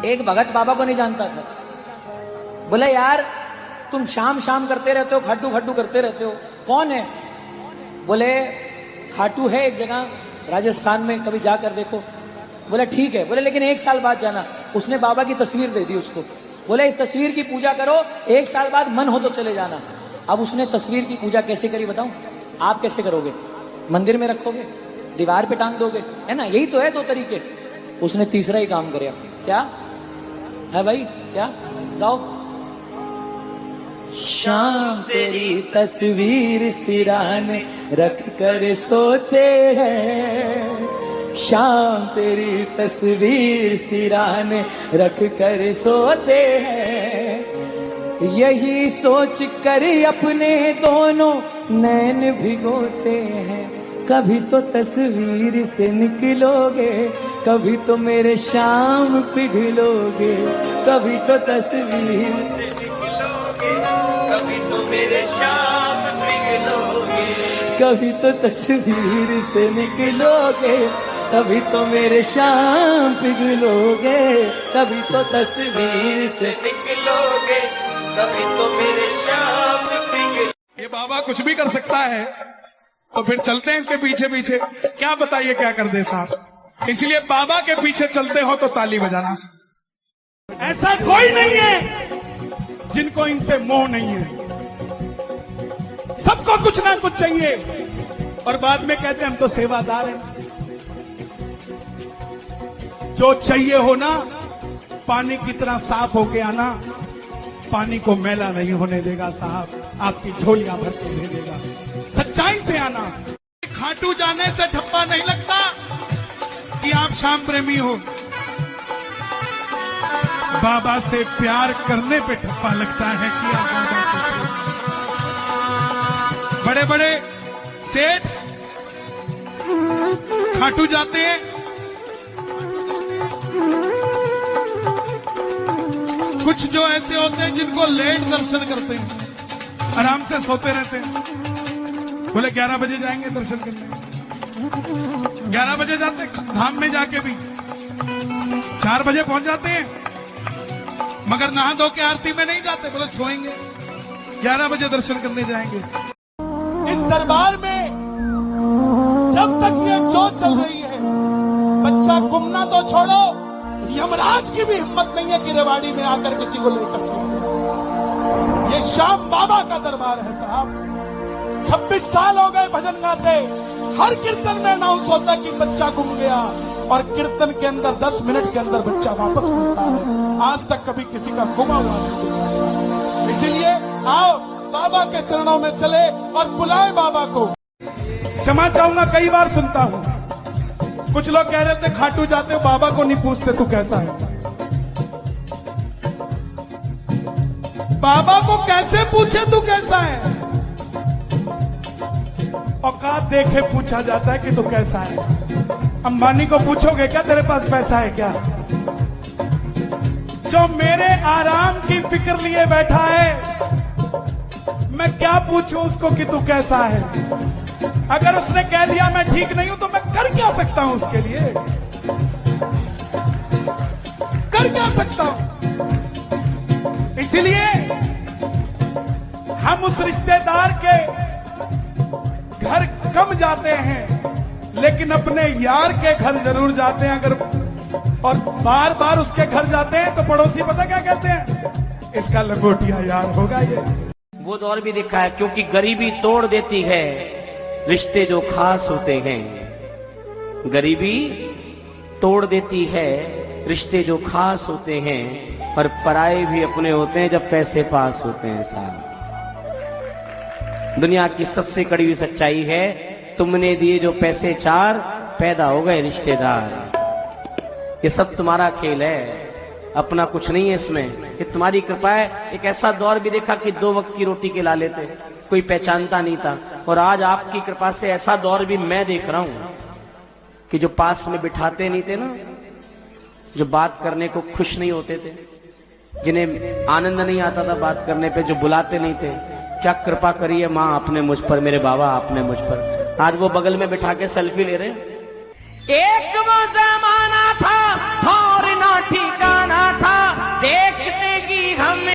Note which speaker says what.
Speaker 1: एक भगत बाबा को नहीं जानता था। बोले यार तुम शाम शाम करते रहते हो, खाटू खाटू करते रहते हो, कौन है? बोले खाटू है एक जगह राजस्थान में, कभी जाकर देखो। बोले ठीक है। बोले लेकिन 1 साल बाद जाना। उसने बाबा की तस्वीर दे दी उसको। बोले इस तस्वीर की पूजा करो, 1 साल बाद मन हो तो चले जाना। अब उसने तस्वीर की पूजा कैसे करी बताऊं? आप कैसे करोगे? मंदिर में रखोगे, दीवार पे टांग दोगे, है ना? यही तो है 2 तरीके। उसने तीसरा ही काम किया। क्या है भाई? क्या गाओ? शाम तेरी तस्वीर सिराने रख कर सोते हैं, शाम तेरी तस्वीर सिराने रख कर सोते हैं, यही सोच कर अपने दोनों नैन भिगोते हैं। कभी तो तस्वीर से निकलोगे, कभी तो मेरे शाम पिघलोगे, कभी तो तस्वीर से निकलोगे, कभी तो मेरे शाम पिघलोगे, कभी तो तस्वीर से निकलोगे, कभी तो मेरे शाम पिघलोगे, कभी तो तस्वीर से निकलोगे, कभी तो मेरे शाम पिघलोगे।
Speaker 2: ये बाबा कुछ भी कर सकता है, तो फिर चलते हैं इसके पीछे पीछे। क्या बताइए क्या कर दे साहब। इसलिए बाबा के पीछे चलते हो तो ताली बजाना। ऐसा कोई नहीं है जिनको इनसे मोह नहीं है। सबको कुछ ना कुछ चाहिए और बाद में कहते हैं हम तो सेवादार हैं। जो चाहिए हो ना, पानी की तरह साफ होके आना, पानी को मैला नहीं होने देगा साहब, आपकी झोलियां भर के भेजेगा। सच्चाई से आना। खाटू जाने से ठप्पा नहीं लगता कि आप शाम प्रेमी हो। बाबा से प्यार करने पे ठप्पा लगता है कि आप बाबा को। बड़े बड़े सेठ खाटू जाते हैं, कुछ जो ऐसे होते हैं जिनको लेट दर्शन करते हैं, आराम से सोते रहते हैं। बोले 11 बजे जाएंगे दर्शन करने, 11 बजे जाते धाम में, जाके भी 4 बजे पहुंच जाते हैं, मगर नहा धो के आरती में नहीं जाते। बोले सोएंगे, 11 बजे दर्शन करने जाएंगे। इस दरबार में जब तक ये जोत चल रही है, बच्चा घूमना तो छोड़ो, यमराज की भी हिम्मत नहीं है कि रेवाड़ी में आकर किसी को लेकर चले। ये शाम बाबा का दरबार है साहब। 26 साल हो गए भजन गाते, हर कीर्तन में अनाउंस होता कि बच्चा गुम गया, और कीर्तन के अंदर 10 मिनट के अंदर बच्चा वापस मिलता है। आज तक कभी किसी का गुमा हुआ नहीं। इसीलिए आओ बाबा के चरणों में चले और बुलाए बाबा को। क्षमा चाहूंगा, कई बार सुनता हूं कुछ लोग कह रहे थे खाटू जाते हो बाबा को नहीं पूछते तू कैसा है। बाबा को कैसे पूछे तू कैसा है? औकात देखे पूछा जाता है कि तू कैसा है। अंबानी को पूछोगे क्या तेरे पास पैसा है क्या? जो मेरे आराम की फिक्र लिए बैठा है, मैं क्या पूछूं उसको कि तू कैसा है? अगर उसने कह दिया मैं ठीक नहीं हूं तो मैं कर क्या सकता हूं उसके लिए? कर क्या सकता हूं? इसलिए हम उस रिश्तेदार के घर कम जाते हैं, लेकिन अपने यार के घर जरूर जाते हैं। अगर और बार बार उसके घर जाते हैं तो पड़ोसी पता क्या कहते हैं? इसका लंगोटिया यार होगा ये।
Speaker 3: वो दौर भी देखा है, क्योंकि गरीबी तोड़ देती है रिश्ते जो खास होते हैं। गरीबी तोड़ देती है रिश्ते जो खास होते हैं, और पराए भी अपने होते हैं जब पैसे पास होते हैं साहब। दुनिया की सबसे कड़ी हुई सच्चाई है, तुमने दिए जो पैसे 4, पैदा हो गए रिश्तेदार। ये सब तुम्हारा खेल है, अपना कुछ नहीं है इसमें, ये तुम्हारी कृपा है। एक ऐसा दौर भी देखा कि 2 वक्त की रोटी खिला लेते, कोई पहचानता नहीं था। और आज आपकी कृपा से ऐसा दौर भी मैं देख रहा हूं कि जो पास में बिठाते नहीं थे ना, जो बात करने को खुश नहीं होते थे, जिन्हें आनंद नहीं आता था बात करने पे, जो बुलाते नहीं थे, क्या कृपा करी है माँ आपने मुझ पर, मेरे बाबा आपने मुझ पर। आज वो बगल में बिठा के सेल्फी ले रहे। एक वो जमाना था और ना ठीक